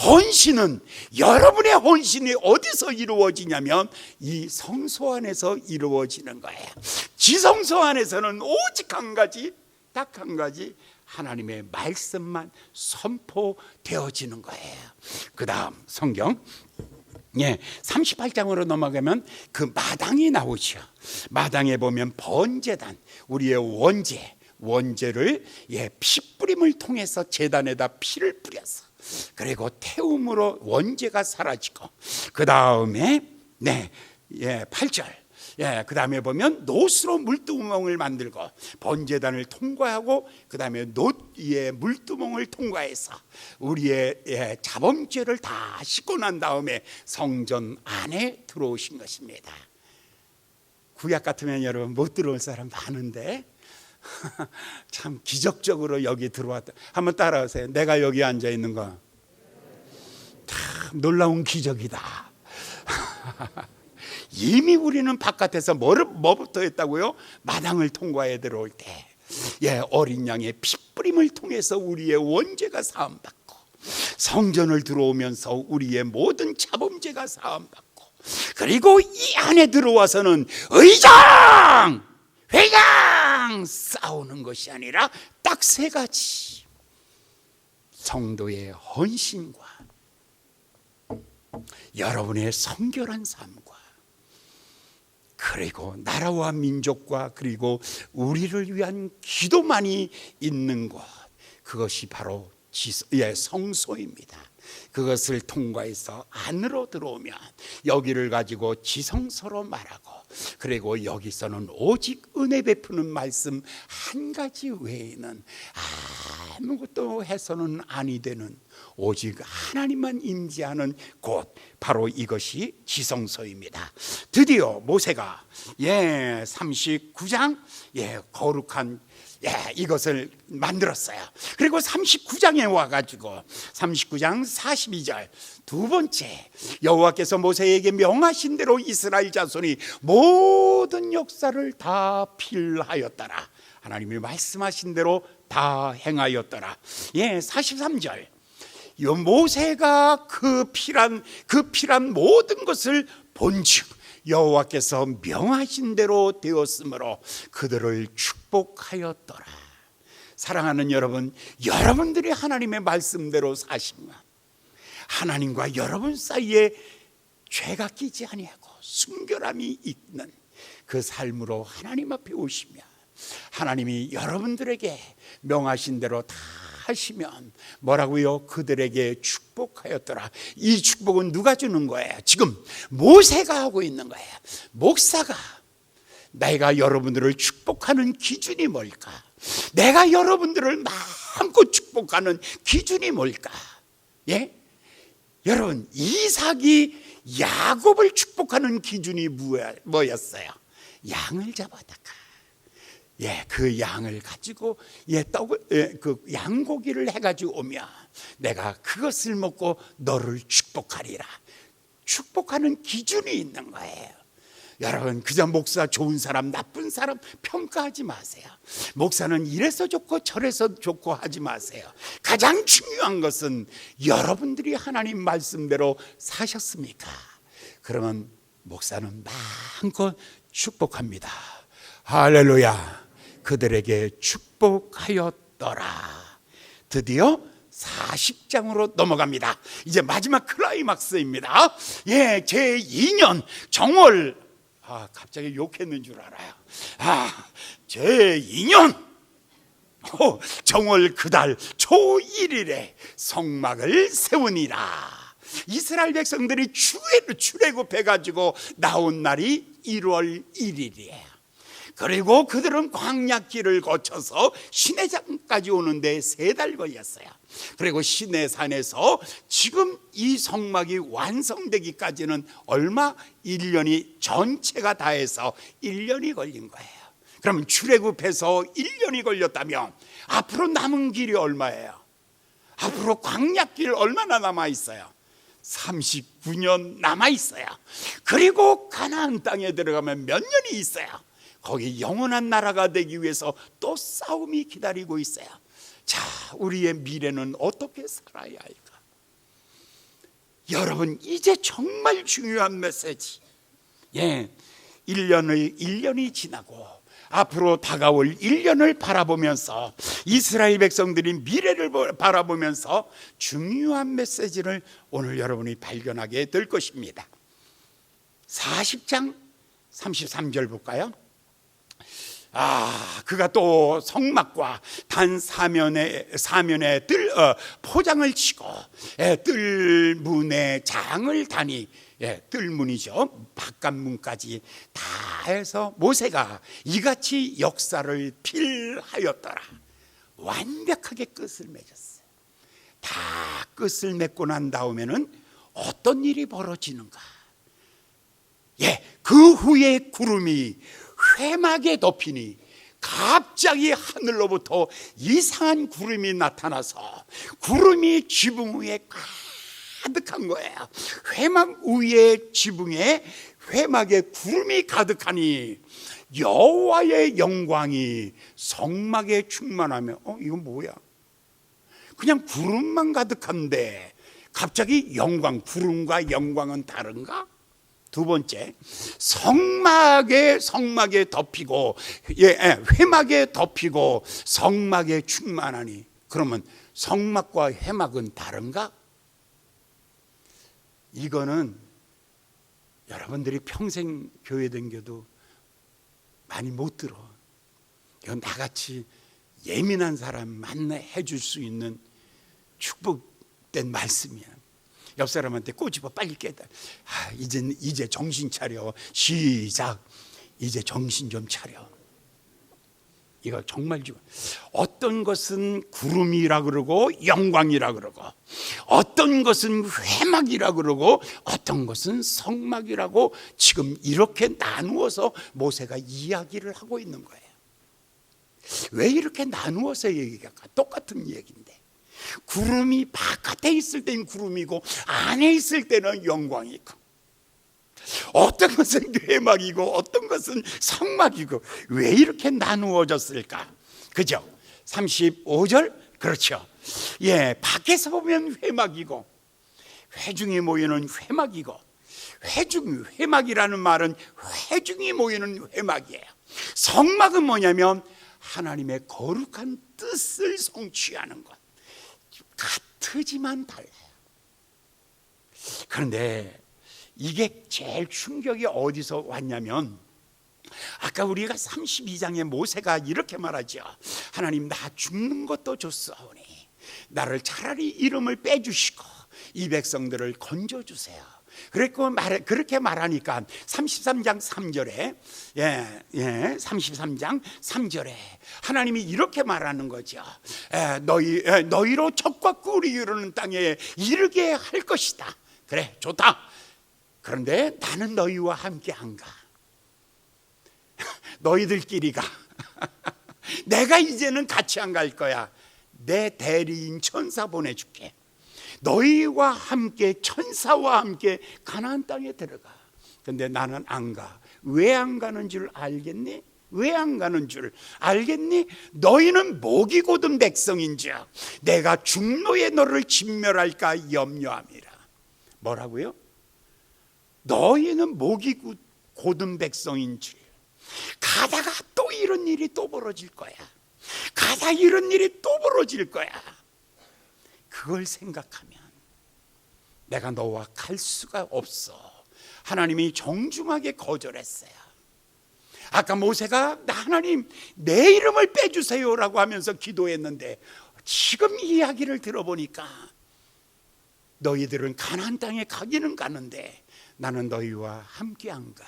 [SPEAKER 2] 헌신은, 여러분의 헌신이 어디서 이루어지냐면 이 성소 안에서 이루어지는 거예요. 지성소 안에서는 오직 한 가지, 딱 한 가지, 하나님의 말씀만 선포되어지는 거예요. 그 다음 성경 38장으로 넘어가면 그 마당이 나오죠. 마당에 보면 번제단, 우리의 원제를 피뿌림을 통해서 제단에다 피를 뿌려서, 그리고 태움으로 원제가 사라지고, 그 다음에 8절, 그 다음에 보면 놋으로 물두멍을 만들고, 번제단을 통과하고, 그 다음에 놋의 물두멍을 통과해서 우리의 자범죄를 다 씻고 난 다음에 성전 안에 들어오신 것입니다. 구약 같으면 여러분 못 들어올 사람 많은데 참 기적적으로 여기 들어왔다. 한번 따라하세요. 내가 여기 앉아 있는 거 참 놀라운 기적이다. 이미 우리는 바깥에서 뭐부터 했다고요? 마당을 통과해 들어올 때 어린 양의 피뿌림을 통해서 우리의 원죄가 사함받고, 성전을 들어오면서 우리의 모든 자범죄가 사함받고, 그리고 이 안에 들어와서는 의장, 회장 싸우는 것이 아니라 딱 세 가지, 성도의 헌신과 여러분의 성결한 삶과, 그리고 나라와 민족과, 그리고 우리를 위한 기도만이 있는 곳, 그것이 바로 성소입니다. 그것을 통과해서 안으로 들어오면 여기를 가지고 지성소로 말하고, 그리고 여기서는 오직 은혜 베푸는 말씀 한 가지 외에는 아무것도 해서는 아니 되는, 오직 하나님만 임재하는 곳, 바로 이것이 지성소입니다. 드디어 모세가 39장 거룩한 이것을 만들었어요. 그리고 39장에 와가지고 39장 42절 두 번째, 여호와께서 모세에게 명하신 대로 이스라엘 자손이 모든 역사를 다 필하였더라. 하나님이 말씀하신 대로 다 행하였더라. 43절, 모세가 그 필한 모든 것을 본즉 여호와께서 명하신 대로 되었으므로 그들을 축복하였더라. 사랑하는 여러분, 여러분들이 하나님의 말씀대로 사시면 하나님과 여러분 사이에 죄가 끼지 아니하고 순결함이 있는 그 삶으로 하나님 앞에 오시면 하나님이 여러분들에게 명하신 대로 다 하시면 뭐라고요? 그들에게 축복하였더라. 이 축복은 누가 주는 거예요? 지금 모세가 하고 있는 거예요. 목사가 내가 여러분들을 축복하는 기준이 뭘까? 내가 여러분들을 마음껏 축복하는 기준이 뭘까? 여러분, 이삭이 야곱을 축복하는 기준이 뭐였어요? 양을 잡아다가 그 양을 가지고 그 양고기를 해가지고 오면 내가 그것을 먹고 너를 축복하리라. 축복하는 기준이 있는 거예요. 여러분, 그저 목사 좋은 사람 나쁜 사람 평가하지 마세요. 목사는 이래서 좋고 저래서 좋고 하지 마세요. 가장 중요한 것은 여러분들이 하나님 말씀대로 사셨습니까? 그러면 목사는 마음껏 축복합니다. 할렐루야. 그들에게 축복하였더라. 드디어 40장으로 넘어갑니다. 이제 마지막 클라이막스입니다. 제2년 정월, 갑자기 욕했는 줄 알아요. 제2년 정월 그달 초 1일에 성막을 세우니라. 이스라엘 백성들이 출애굽해가지고 나온 날이 1월 1일이에요. 그리고 그들은 광야길을 거쳐서 시내산까지 오는데 3달 걸렸어요. 그리고 시내산에서 지금 이 성막이 완성되기까지는 얼마? 1년이 전체가 다 해서 1년이 걸린 거예요. 그러면 출애굽해서 1년이 걸렸다면 앞으로 남은 길이 얼마예요? 앞으로 광야길 얼마나 남아있어요? 39년 남아있어요. 그리고 가나안 땅에 들어가면 몇 년이 있어요? 거기 영원한 나라가 되기 위해서 또 싸움이 기다리고 있어요. 자, 우리의 미래는 어떻게 살아야 할까? 여러분, 이제 정말 중요한 메시지. 1년이 지나고 앞으로 다가올 1년을 바라보면서 이스라엘 백성들이 미래를 바라보면서 중요한 메시지를 오늘 여러분이 발견하게 될 것입니다. 40장 33절 볼까요? 그가 또 성막과 단 사면에 포장을 치고 뜰문에 장을 다니, 뜰문이죠, 바깥문까지 다 해서 모세가 이같이 역사를 필하였더라. 완벽하게 끝을 맺었어요. 다 끝을 맺고 난 다음에는 어떤 일이 벌어지는가? 그 후에 구름이 회막에 덮이니 갑자기 하늘로부터 이상한 구름이 나타나서 구름이 지붕 위에 가득한 거예요. 회막 위에 지붕에 회막에 구름이 가득하니 여호와의 영광이 성막에 충만하며 이건 뭐야? 그냥 구름만 가득한데 갑자기 영광, 구름과 영광은 다른가? 두 번째, 성막에 덮이고 회막에 덮이고 성막에 충만하니, 그러면 성막과 회막은 다른가? 이거는 여러분들이 평생 교회 다녀도 많이 못 들어. 이건 나같이 예민한 사람 만나해 줄 수 있는 축복된 말씀이야. 옆 사람한테 꼬집어 빨리 깨다. 이제 정신 차려. 시작. 이제 정신 좀 차려. 이거 정말 좋아. 어떤 것은 구름이라 그러고 영광이라 그러고, 어떤 것은 회막이라 그러고, 어떤 것은 성막이라고 지금 이렇게 나누어서 모세가 이야기를 하고 있는 거예요. 왜 이렇게 나누어서 얘기할까? 똑같은 얘기인데, 구름이 바깥에 있을 때는 구름이고 안에 있을 때는 영광이고, 어떤 것은 회막이고 어떤 것은 성막이고, 왜 이렇게 나누어졌을까? 그죠? 35절, 그렇죠. 예, 밖에서 보면 회막이고 회중이 모이는 회막이고, 회막이라는 말은 회중이 모이는 회막이에요. 성막은 뭐냐면 하나님의 거룩한 뜻을 성취하는 것. 같으지만 달라요. 그런데 이게 제일 충격이 어디서 왔냐면, 아까 우리가 32장에 모세가 이렇게 말하죠. 하나님, 나 죽는 것도 좋사오니 나를 차라리 이름을 빼주시고 이 백성들을 건져주세요. 그렇게 말하니까 33장 3절에 33장 3절에 하나님이 이렇게 말하는 거죠. 너희로 적과 꿀이 이르는 땅에 이르게 할 것이다. 그래, 좋다. 그런데 나는 너희와 함께 안 가. 너희들끼리 가. 내가 이제는 같이 안 갈 거야. 내 대리인 천사 보내줄게. 너희와 함께, 천사와 함께 가나안 땅에 들어가. 근데 나는 안 가. 왜 안 가는 줄 알겠니? 왜 안 가는 줄 알겠니? 너희는 목이 곧은 백성인즉 내가 중노에 너를 진멸할까 염려함이라. 뭐라고요? 너희는 목이 곧은 백성인 줄. 가다가 또 이런 일이 또 벌어질 거야. 가다 이런 일이 또 벌어질 거야. 그걸 생각하면 내가 너와 갈 수가 없어. 하나님이 정중하게 거절했어요. 아까 모세가 하나님 내 이름을 빼주세요라고 하면서 기도했는데, 지금 이야기를 들어보니까 너희들은 가나안 땅에 가기는 가는데 나는 너희와 함께 안 가.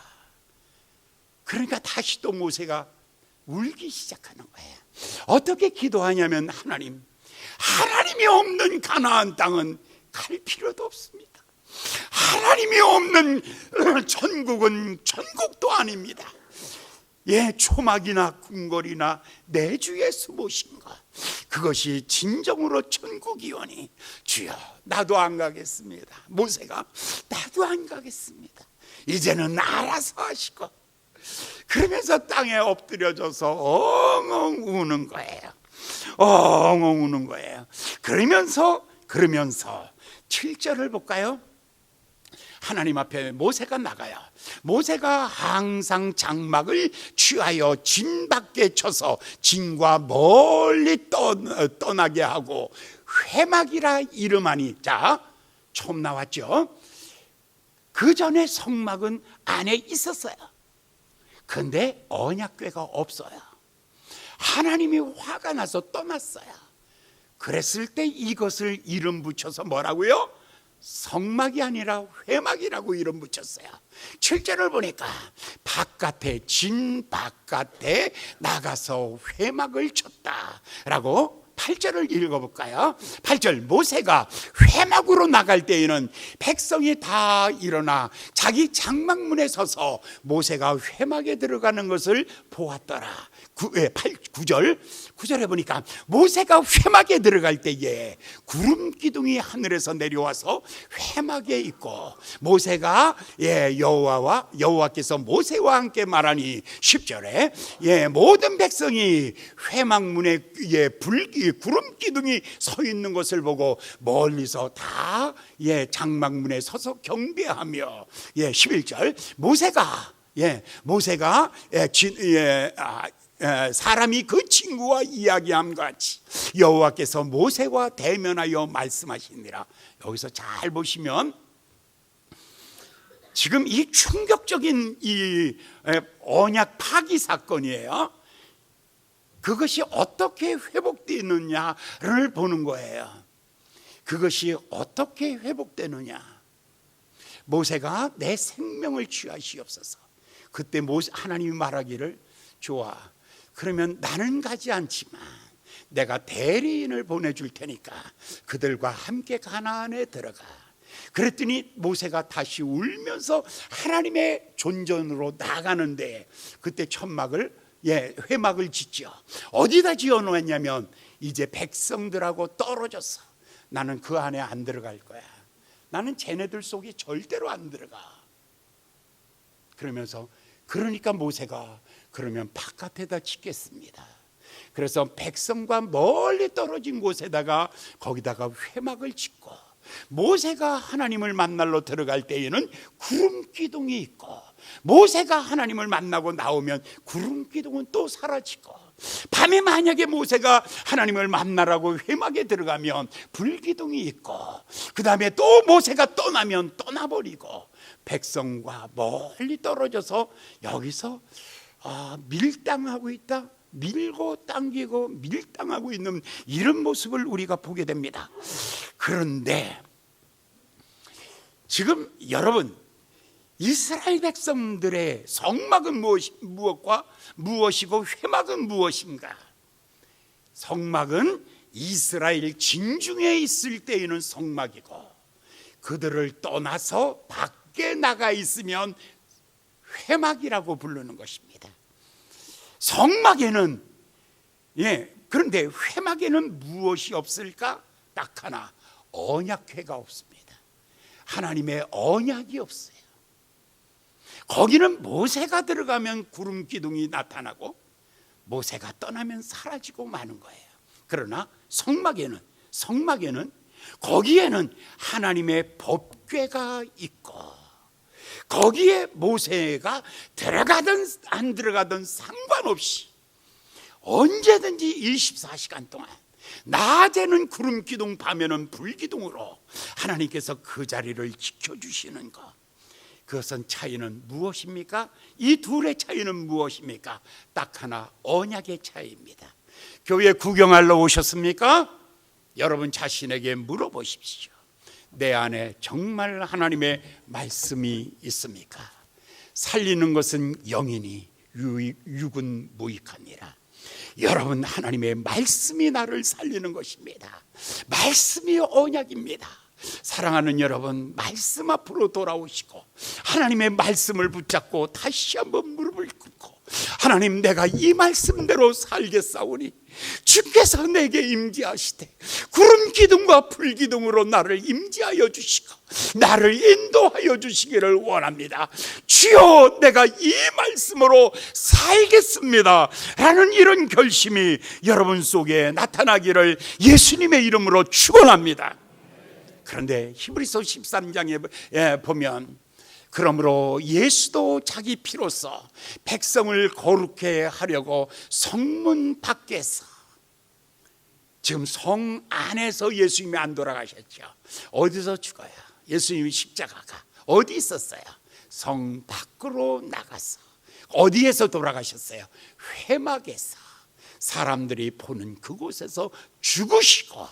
[SPEAKER 2] 그러니까 다시 또 모세가 울기 시작하는 거예요. 어떻게 기도하냐면, 하나님이 없는 가나안 땅은 갈 필요도 없습니다. 하나님이 없는 천국은 천국도 아닙니다. 예, 초막이나 궁궐이나 내 주의 숨으신 것, 그것이 진정으로 천국이오니 주여 나도 안 가겠습니다. 모세가 나도 안 가겠습니다. 이제는 알아서 하시고, 그러면서 땅에 엎드려져서 엉엉 우는 거예요. 엉엉 우는 거예요. 그러면서 7절을 볼까요? 하나님 앞에 모세가 나가요. 모세가 항상 장막을 취하여 진 밖에 쳐서 진과 멀리 떠나게 하고 회막이라 이름하니. 자, 처음 나왔죠. 그 전에 성막은 안에 있었어요. 그런데 언약궤가 없어요. 하나님이 화가 나서 떠났어요. 그랬을 때 이것을 이름 붙여서 뭐라고요? 성막이 아니라 회막이라고 이름 붙였어요. 7절을 보니까 진 바깥에 나가서 회막을 쳤다라고. 8절을 읽어볼까요? 8절, 모세가 회막으로 나갈 때에는 백성이 다 일어나 자기 장막문에 서서 모세가 회막에 들어가는 것을 보았더라. 9절에 보니까 모세가 회막에 들어갈 때에 구름 기둥이 하늘에서 내려와서 회막에 있고, 모세가 여호와께서 모세와 함께 말하니 10절에 모든 백성이 회막문에 구름 기둥이 서 있는 것을 보고 멀리서 다 장막문에 서서 경배하며 11절, 모세가 사람이 그 친구와 이야기함 같이 여호와께서 모세와 대면하여 말씀하시니라. 여기서 잘 보시면 지금 이 충격적인 이 언약 파기 사건이에요. 그것이 어떻게 회복되느냐를 보는 거예요. 그것이 어떻게 회복되느냐. 모세가 내 생명을 취하시옵소서. 그때 하나님이 말하기를, 좋아, 그러면 나는 가지 않지만 내가 대리인을 보내줄 테니까 그들과 함께 가나안에 들어가. 그랬더니 모세가 다시 울면서 하나님의 존전으로 나가는데, 그때 천막을 회막을 짓죠. 어디다 지어놓았냐면 이제 백성들하고 떨어졌어. 나는 그 안에 안 들어갈 거야. 나는 쟤네들 속에 절대로 안 들어가. 그러면서 그러니까 모세가 그러면 바깥에다 짓겠습니다. 그래서 백성과 멀리 떨어진 곳에다가 거기다가 회막을 짓고, 모세가 하나님을 만나러 들어갈 때에는 구름 기둥이 있고, 모세가 하나님을 만나고 나오면 구름 기둥은 또 사라지고, 밤에 만약에 모세가 하나님을 만나라고 회막에 들어가면 불기둥이 있고, 그 다음에 또 모세가 떠나면 떠나버리고, 백성과 멀리 떨어져서 여기서 밀당하고 있다, 밀고 당기고 밀당하고 있는 이런 모습을 우리가 보게 됩니다. 그런데 지금 여러분, 이스라엘 백성들의 성막은 무엇이고 회막은 무엇인가? 성막은 이스라엘 진중에 있을 때에는 성막이고, 그들을 떠나서 밖에 나가 있으면 회막이라고 부르는 것입니다. 성막에는 그런데 회막에는 무엇이 없을까? 딱 하나, 언약궤가 없습니다. 하나님의 언약이 없어요. 거기는 모세가 들어가면 구름 기둥이 나타나고 모세가 떠나면 사라지고 마는 거예요. 그러나 성막에는 거기에는 하나님의 법궤가 있고, 거기에 모세가 들어가든 안 들어가든 상관없이 언제든지 24시간 동안, 낮에는 구름 기둥, 밤에는 불기둥으로 하나님께서 그 자리를 지켜주시는 것. 그것은 차이는 무엇입니까? 이 둘의 차이는 무엇입니까? 딱 하나, 언약의 차이입니다. 교회 구경하러 오셨습니까? 여러분 자신에게 물어보십시오. 내 안에 정말 하나님의 말씀이 있습니까? 살리는 것은 영이니 육은 무익하니라. 여러분, 하나님의 말씀이 나를 살리는 것입니다. 말씀이 언약입니다. 사랑하는 여러분, 말씀 앞으로 돌아오시고 하나님의 말씀을 붙잡고 다시 한번 무릎을 꿇고, 하나님, 내가 이 말씀대로 살겠사오니 주께서 내게 임재하시되 구름 기둥과 불 기둥으로 나를 임재하여 주시고 나를 인도하여 주시기를 원합니다. 주여, 내가 이 말씀으로 살겠습니다 라는 이런 결심이 여러분 속에 나타나기를 예수님의 이름으로 축원합니다. 그런데 히브리서 13장에 보면, 그러므로 예수도 자기 피로써 백성을 거룩해 하려고 성문 밖에서, 지금 성 안에서 예수님이 안 돌아가셨죠. 어디서 죽어요? 예수님이 십자가가 어디 있었어요? 성 밖으로 나가서. 어디에서 돌아가셨어요? 회막에서, 사람들이 보는 그곳에서 죽으시고,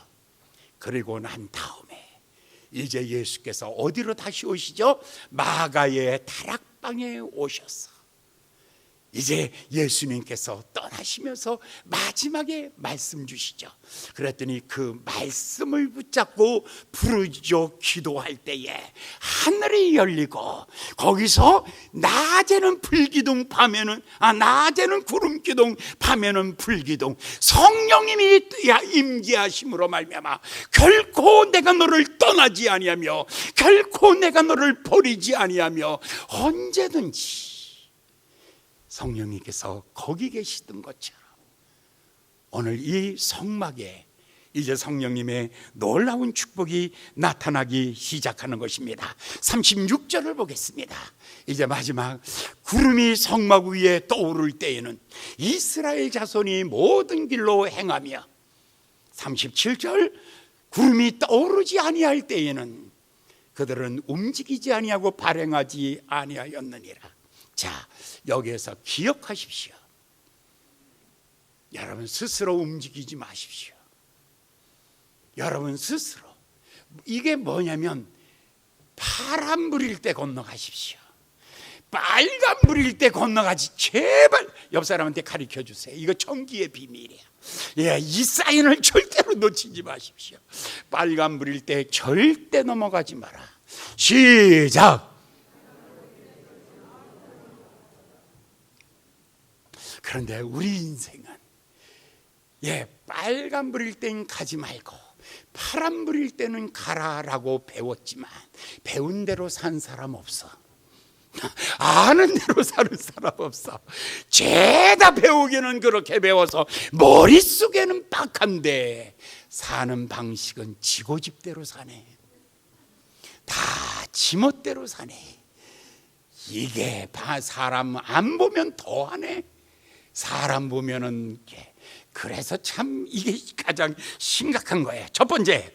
[SPEAKER 2] 그리고 난 다음에 이제 예수께서 어디로 다시 오시죠? 마가의 다락방에 오셔서 이제 예수님께서 떠나시면서 마지막에 말씀 주시죠. 그랬더니 그 말씀을 붙잡고 부르짖어 기도할 때에 하늘이 열리고, 거기서 낮에는 불기둥, 낮에는 구름기둥, 밤에는 불기둥, 성령님이 임재하심으로 말미암아 결코 내가 너를 떠나지 아니하며 결코 내가 너를 버리지 아니하며 언제든지 성령님께서 거기 계시던 것처럼 오늘 이 성막에 이제 성령님의 놀라운 축복이 나타나기 시작하는 것입니다. 36절을 보겠습니다. 이제 마지막, 구름이 성막 위에 떠오를 때에는 이스라엘 자손이 모든 길로 행하며, 37절, 구름이 떠오르지 아니할 때에는 그들은 움직이지 아니하고 발행하지 아니하였느니라. 자, 여기에서 기억하십시오. 여러분 스스로 움직이지 마십시오. 여러분 스스로. 이게 뭐냐면, 파란 불일 때 건너가십시오. 빨간 불일 때 건너가지. 제발 옆 사람한테 가르쳐 주세요. 이거 청기의 비밀이야. 이 사인을 절대로 놓치지 마십시오. 빨간 불일 때 절대 넘어가지 마라. 시작. 그런데 우리 인생은 빨간 불일 땐 가지 말고 파란 불일 때는 가라라고 배웠지만 배운 대로 산 사람 없어. 아는 대로 사는 사람 없어. 죄다 배우기는 그렇게 배워서 머릿속에는 빡한데 사는 방식은 지고집대로 사네. 다 지멋대로 사네. 이게 사람 안 보면 더하네. 사람 보면은 그래서 참 이게 가장 심각한 거예요. 첫 번째,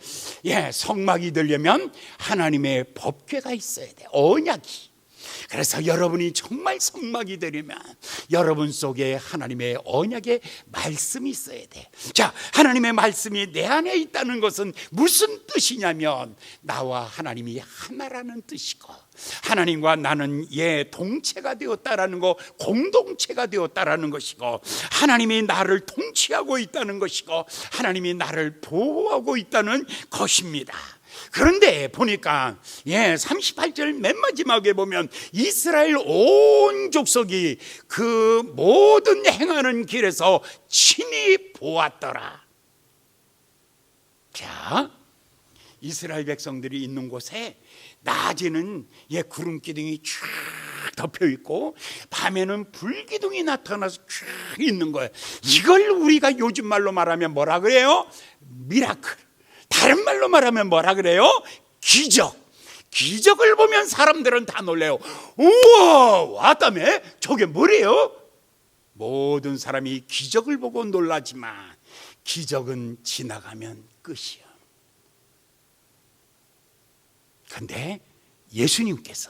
[SPEAKER 2] 성막이 되려면 하나님의 법궤가 있어야 돼. 언약이. 그래서 여러분이 정말 성막이 되려면 여러분 속에 하나님의 언약의 말씀이 있어야 돼. 자, 하나님의 말씀이 내 안에 있다는 것은 무슨 뜻이냐면 나와 하나님이 하나라는 뜻이고 하나님과 나는 동체가 되었다라는 거, 공동체가 되었다라는 것이고 하나님이 나를 통치하고 있다는 것이고 하나님이 나를 보호하고 있다는 것입니다. 그런데 보니까 38절 맨 마지막에 보면 이스라엘 온 족속이 그 모든 행하는 길에서 친히 보았더라. 자, 이스라엘 백성들이 있는 곳에 낮에는 구름 기둥이 쫙 덮여 있고 밤에는 불 기둥이 나타나서 쫙 있는 거예요. 이걸 우리가 요즘 말로 말하면 뭐라 그래요? 미라클. 다른 말로 말하면 뭐라 그래요? 기적. 기적을 보면 사람들은 다 놀래요. 우와, 왔다며? 저게 뭐래요? 모든 사람이 기적을 보고 놀라지만 기적은 지나가면 끝이야. 그런데 예수님께서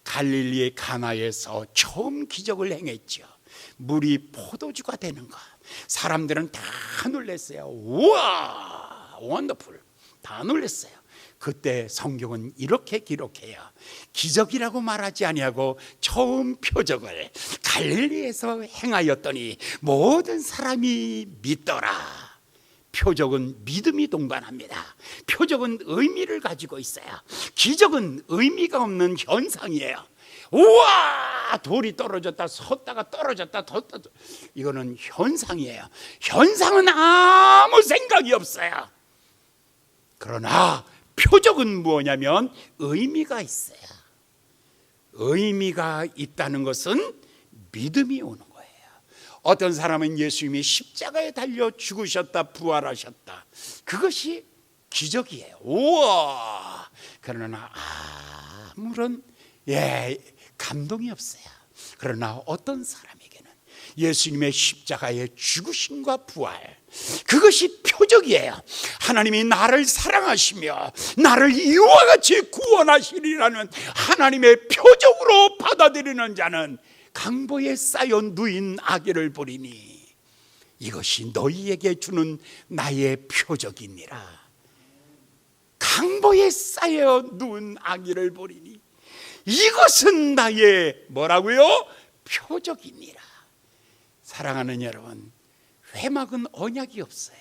[SPEAKER 2] 갈릴리의 가나에서 처음 기적을 행했죠. 물이 포도주가 되는 것. 사람들은 다 놀랐어요. 우와, 원더풀. 다 놀랐어요. 그때 성경은 이렇게 기록해요. 기적이라고 말하지 아니하고 처음 표적을 갈릴리에서 행하였더니 모든 사람이 믿더라. 표적은 믿음이 동반합니다. 표적은 의미를 가지고 있어요. 기적은 의미가 없는 현상이에요. 우와, 돌이 떨어졌다 섰다가 떨어졌다 섰다. 이거는 현상이에요. 현상은 아무 생각이 없어요. 그러나 표적은 뭐냐면 의미가 있어요. 의미가 있다는 것은 믿음이 오는 거예요. 어떤 사람은 예수님이 십자가에 달려 죽으셨다 부활하셨다. 그것이 기적이에요. 우와. 그러나 아무런 감동이 없어요. 그러나 어떤 사람에게는 예수님의 십자가의 죽으심과 부활, 그것이 표적이에요. 하나님이 나를 사랑하시며 나를 이와 같이 구원하시리라는 하나님의 표적으로 받아들이는 자는 강보에 쌓여 누인 아기를 보리니 이것이 너희에게 주는 나의 표적이니라. 강보에 쌓여 누운 아기를 보리니 이것은 나의 뭐라고요? 표적이니라. 사랑하는 여러분, 회막은 언약이 없어요.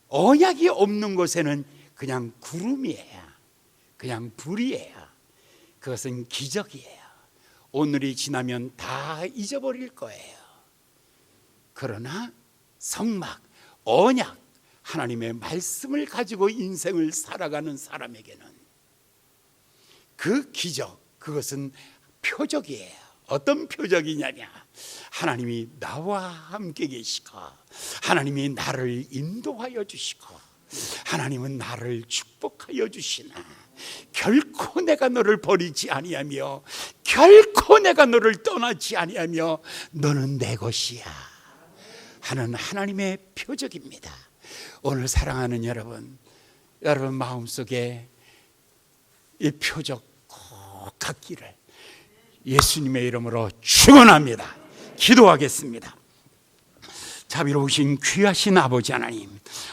[SPEAKER 2] 언약이 없는 곳에는 그냥 구름이에요. 그냥 불이에요. 그것은 기적이에요. 오늘이 지나면 다 잊어버릴 거예요. 그러나 성막, 언약, 하나님의 말씀을 가지고 인생을 살아가는 사람에게는 그 기적, 그것은 표적이에요. 어떤 표적이냐면 하나님이 나와 함께 계시고 하나님이 나를 인도하여 주시고 하나님은 나를 축복하여 주시나 결코 내가 너를 버리지 아니하며 결코 내가 너를 떠나지 아니하며 너는 내 것이야 하는 하나님의 표적입니다. 오늘 사랑하는 여러분 마음속에 이 표적 꼭 갖기를 예수님의 이름으로 축원합니다. 기도하겠습니다. 자비로우신 귀하신 아버지 하나님,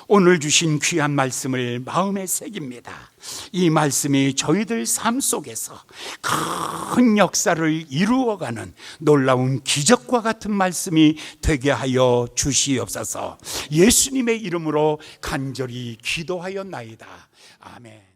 [SPEAKER 2] 오늘 주신 귀한 말씀을 마음에 새깁니다. 이 말씀이 저희들 삶 속에서 큰 역사를 이루어가는 놀라운 기적과 같은 말씀이 되게 하여 주시옵소서. 예수님의 이름으로 간절히 기도하였나이다. 아멘.